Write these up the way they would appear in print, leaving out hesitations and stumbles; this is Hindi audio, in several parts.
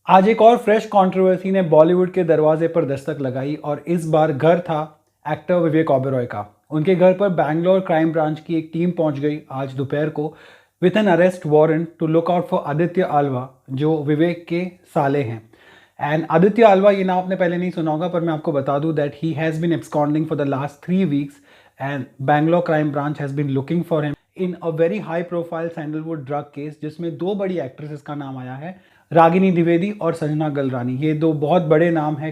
आज एक और फ्रेश कंट्रोवर्सी ने बॉलीवुड के दरवाजे पर दस्तक लगाई और इस बार घर था एक्टर विवेक ओबेरॉय का। उनके घर पर बैंगलोर क्राइम ब्रांच की एक टीम पहुंच गई आज दोपहर को with an arrest warrant to look out for Aditya Alva, जो विवेक के साले हैं। एंड आदित्य आल्वा, ये नाम आपने पहले नहीं सुना होगा, पर मैं आपको बता दूं that he has been absconding for the last 3 weeks and Bangalore crime branch has been looking for him in a very high profile sandalwood drug case, जिसमें दो बड़ी एक्ट्रेसेस का नाम आया है, रागिनी द्विवेदी और संजना गलरानी। ये दो बहुत बड़े नाम हैं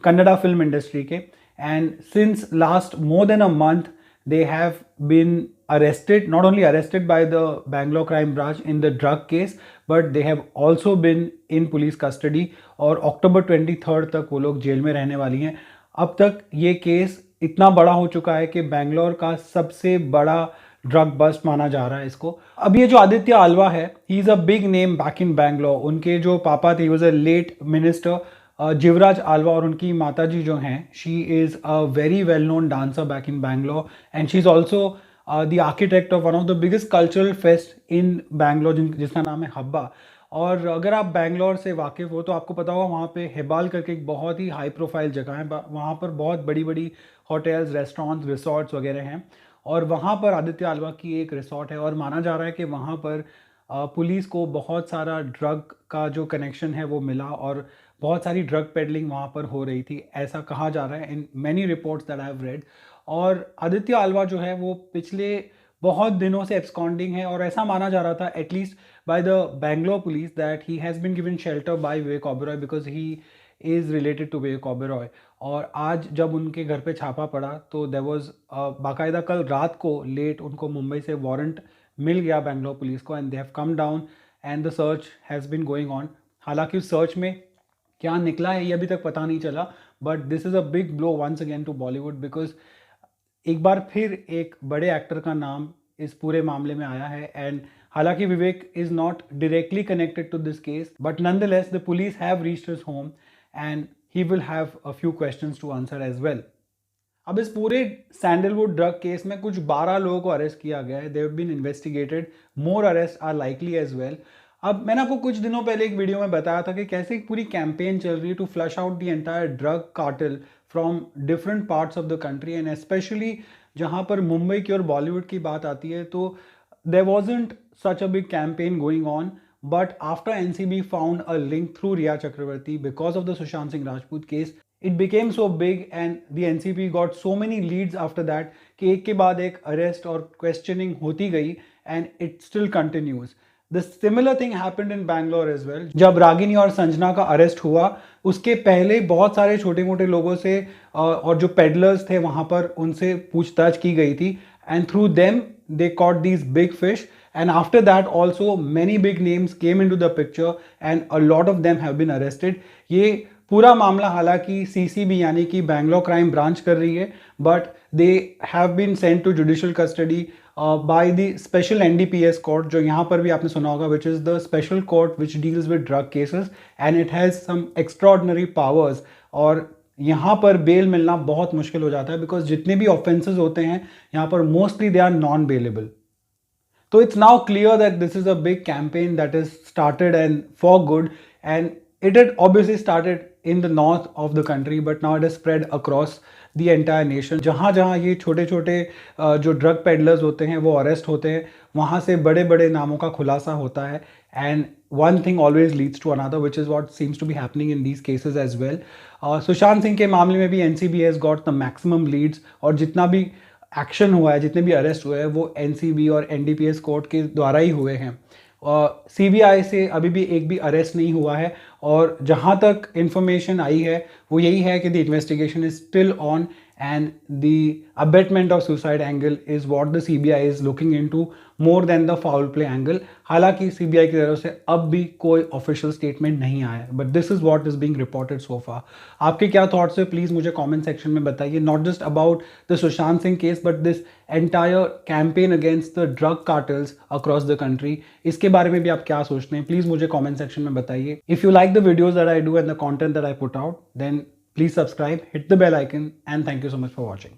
कन्नड़ा फिल्म इंडस्ट्री के। And since last more than a month they have been arrested, not only arrested by the Bangalore crime branch in the drug case, but they have also been in police custody और अक्टूबर 23 तक वो लोग जेल में रहने वाली हैं। अब तक ये केस इतना बड़ा हो चुका है कि बैंगलोर का सबसे बड़ा ड्रग बस्ट माना जा रहा है इसको। अब ये जो आदित्य आल्वा है, he is a big name back in Bangalore. उनके जो पापा थे, he was a late minister Jivraj Alva, और उनकी माताजी जो हैं, she is a very well known dancer back in Bangalore and she is also the architect of one of the biggest cultural fest in Bangalore, जिसका नाम है हब्बा। और अगर आप बैंगलोर से वाकिफ़ हो तो आपको पता होगा वहाँ पे हेबाल करके एक बहुत ही हाई प्रोफाइल जगह है। वहाँ पर बहुत बड़ी बड़ी होटल्स, रेस्टोरेंट्स, रिसोर्ट्स वगैरह हैं और वहाँ पर आदित्य आल्वा की एक रिसोर्ट है और माना जा रहा है कि वहाँ पर पुलिस को बहुत सारा ड्रग का जो कनेक्शन है वो मिला और बहुत सारी ड्रग पेडलिंग वहाँ पर हो रही थी, ऐसा कहा जा रहा है in many reports that I have read. और आदित्य आल्वा जो है वो पिछले बहुत दिनों से एब्सकॉन्डिंग है और ऐसा माना जा रहा था at least by the Bangalore police that he has been given shelter by Vivek Oberoi because he is related to Vivek Oberoi. और आज जब उनके घर पे छापा पड़ा तो देयर वाज बाकायदा कल रात को लेट उनको मुंबई से वारंट मिल गया बैंगलोर पुलिस को and they have come down and the search has been going on. हालांकि उस सर्च में क्या निकला है ये अभी तक पता नहीं चला, but this is a big blow once again to Bollywood because एक बार फिर एक बड़े एक्टर का नाम इस पूरे मामले में आया है। एंड हालांकि Vivek is not directly connected to this case, but nonetheless the police have reached his home and he will have a few questions to answer as well. अब इस पूरे सैंडलवुड ड्रग केस में कुछ 12 लोगों को अरेस्ट किया गया है। They have been investigated, more arrest are likely as well. अब मैंने आपको कुछ दिनों पहले एक वीडियो में बताया था कि कैसे एक पूरी कैंपेन चल रही है to flush out the entire drug cartel from different parts of the country and specially जहाँ पर मुंबई की और बॉलीवुड की बात आती है तो there wasn't such a big campaign going on, but after NCB found a link through Rhea Chakraborty because of the Sushant Singh Rajput case, it became so big and the NCP got so many leads after that कि एक के बाद एक अरेस्ट और क्वेश्चनिंग होती गई and it still continues. The similar thing happened in Bangalore as well. जब रागिनी और संजना का अरेस्ट हुआ उसके पहले बहुत सारे छोटे मोटे लोगों से और जो पेडलर्स थे वहाँ पर उनसे पूछताछ की गई थी and through them they caught these big fish and after that also many big names came into the picture and a lot of them have been arrested. ये पूरा मामला हालांकि सीसीबी यानी कि बैंगलोर क्राइम ब्रांच कर रही है, but they have been sent to judicial custody by the special NDPS court, जो यहाँ पर भी आपने सुना होगा, which is the special court which deals with drug cases and it has some extraordinary powers. और यहाँ पर बेल मिलना बहुत मुश्किल हो जाता है बिकॉज जितने भी ऑफेंसेस होते हैं यहाँ पर mostly they are non bailable. So it's now clear that this is a big campaign that is started and for good, and it had obviously started in the north of the country but now it has spread across the entire nation। जहाँ जहाँ ये छोटे छोटे जो ड्रग पेडलर्स होते हैं वो अरेस्ट होते हैं वहाँ से बड़े बड़े नामों का खुलासा होता है and one thing always leads to another, which is what seems to be happening in these cases as well। Sushant Singh के मामले में भी NCB has got the maximum leads और जितना भी एक्शन हुआ है, जितने भी अरेस्ट हुए हैं वो एनसीबी और एनडीपीएस कोर्ट के द्वारा ही हुए हैं और सीबीआई से अभी भी एक भी अरेस्ट नहीं हुआ है। और जहाँ तक इंफॉर्मेशन आई है वो यही है कि the investigation is still on and the abetment of suicide angle is what the CBI is looking into more than the foul play angle। हालांकि CBI की तरफ से अब भी कोई ऑफिशियल स्टेटमेंट नहीं आया है, but this is what is being reported so far. आपके क्या थॉट्स है प्लीज़ मुझे कमेंट सेक्शन में बताइए, not just about the Sushant Singh case but this entire campaign against the drug cartels across the country. इसके बारे में भी आप क्या सोचते हैं प्लीज़ मुझे कॉमेंट सेक्शन में बताइए। If you like the videos that I do and the content that I put out, then please subscribe, hit the bell icon, and thank you so much for watching.